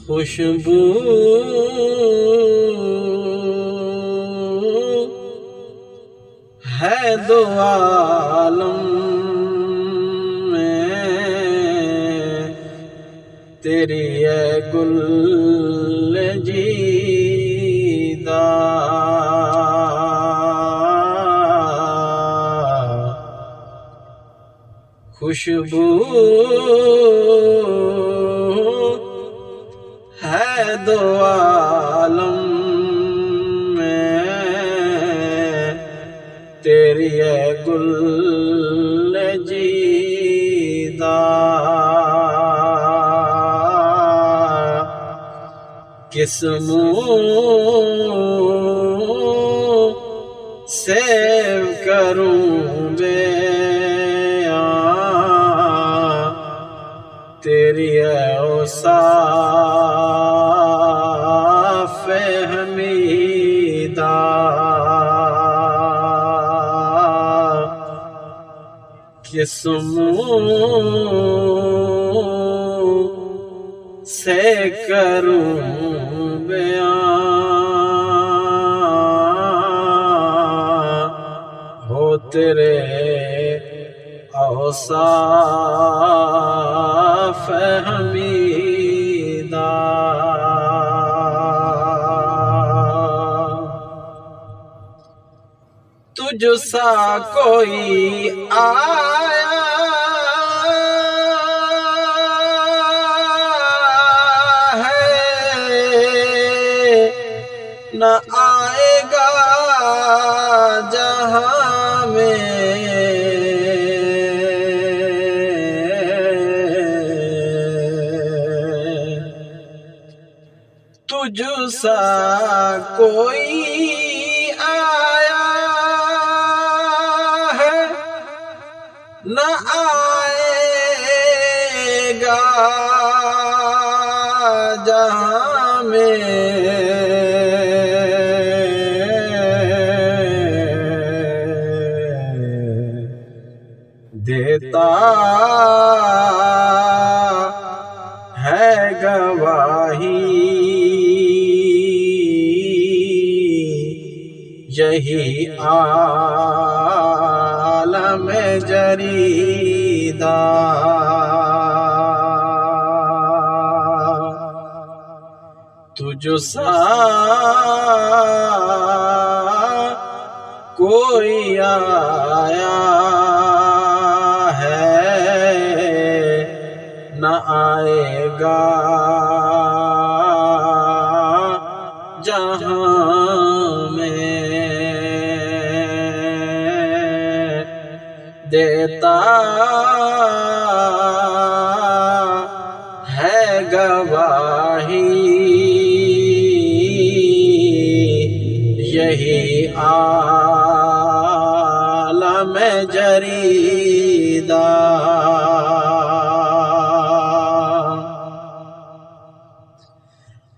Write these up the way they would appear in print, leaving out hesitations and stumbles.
خوشبو ہے دو عالم میں تیری اے گل جیدہ خوشبو ہے دو عالم میں تیری اے گل جیدہ کس منہ سے کروں تیری اوصاف حمیدہ کس منہ سے کروں بیان ہو تیرے اوصاف حمیدہ تجھ سا کوئی آیا ہے نہ آئے گا جہاں میں تجھ سا کوئی آیا ہے نہ آئے گا جہاں میں دیتا ہے گواہی یہی عالم جریدہ تجھ سا کوئی آیا ہے نہ آئے گا جہاں میں دیتا ہے گواہی یہی عالم جریدہ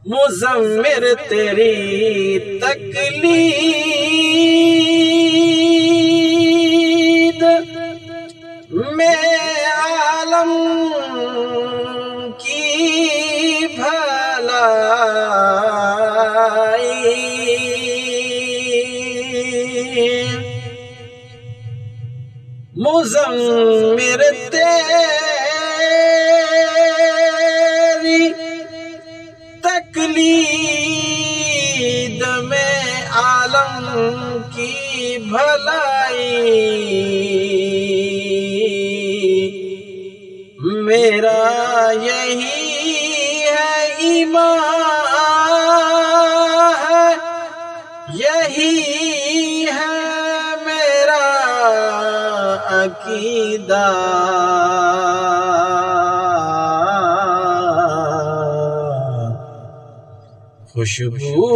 مزمر تیری تقلید میں عالم کی بھلائی مزمر تیری تقلید میں عالم کی بھلائی میرا یہی ہے ایمان ہے یہی ہے میرا عقیدہ خوشبو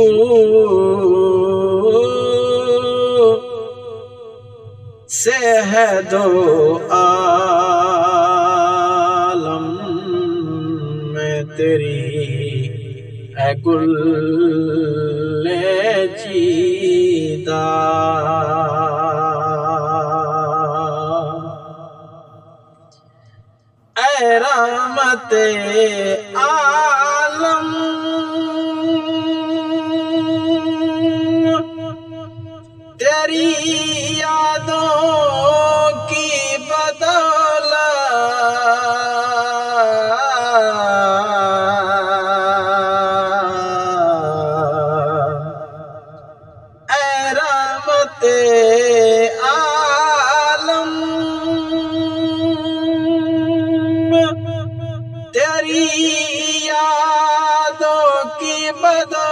سے ہے دو عالم میں تیری اے گل جیدہ اے رحمت عالم یادوں کی بدولت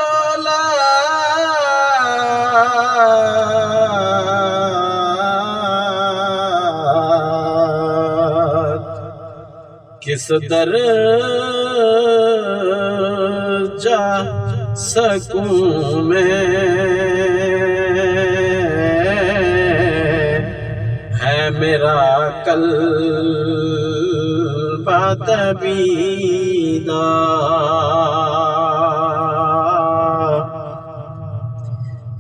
کس در جا سکوں میں، ہے میرا قلب تبیدہ،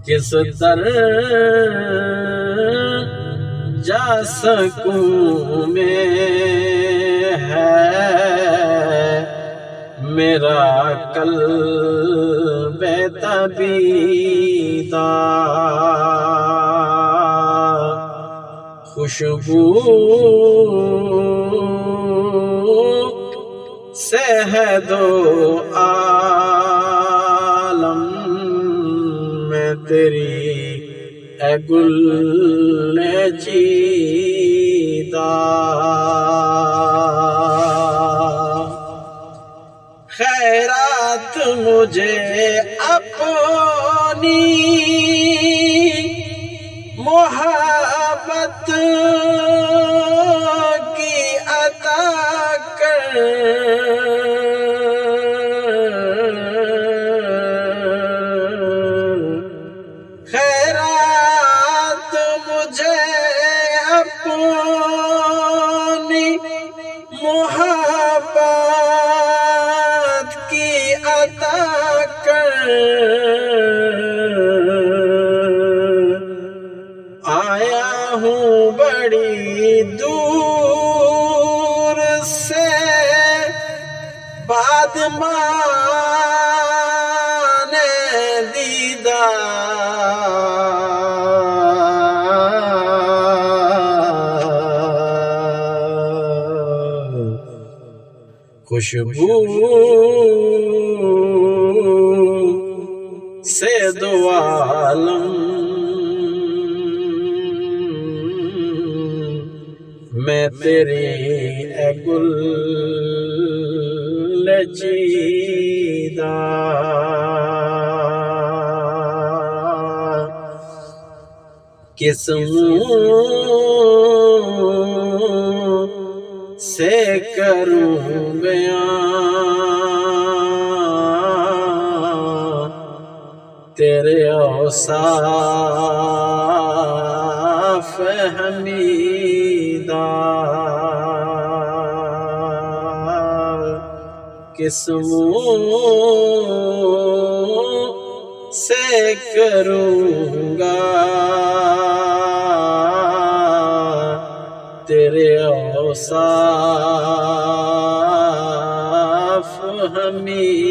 کس در جا سکوں میں، ہے میرا قلب تبیدہ، خوشبو سے ہے دو عالم میں تیری اے گل چیدہ، خیرات مجھے اپنی محبت کی عطا کر، خیرات مجھے اپنی محبت کی عطا کر، آیا ہوں بڑی دور سے بادمان دیدار، خوشبو سے دو عالم میں تیری اے گل چیدہ، کس منہ سے کروں بیان تیرے اوصاف حمیدہ، کس منہ سے کروں گا تیرے اوصاف حمیدہ۔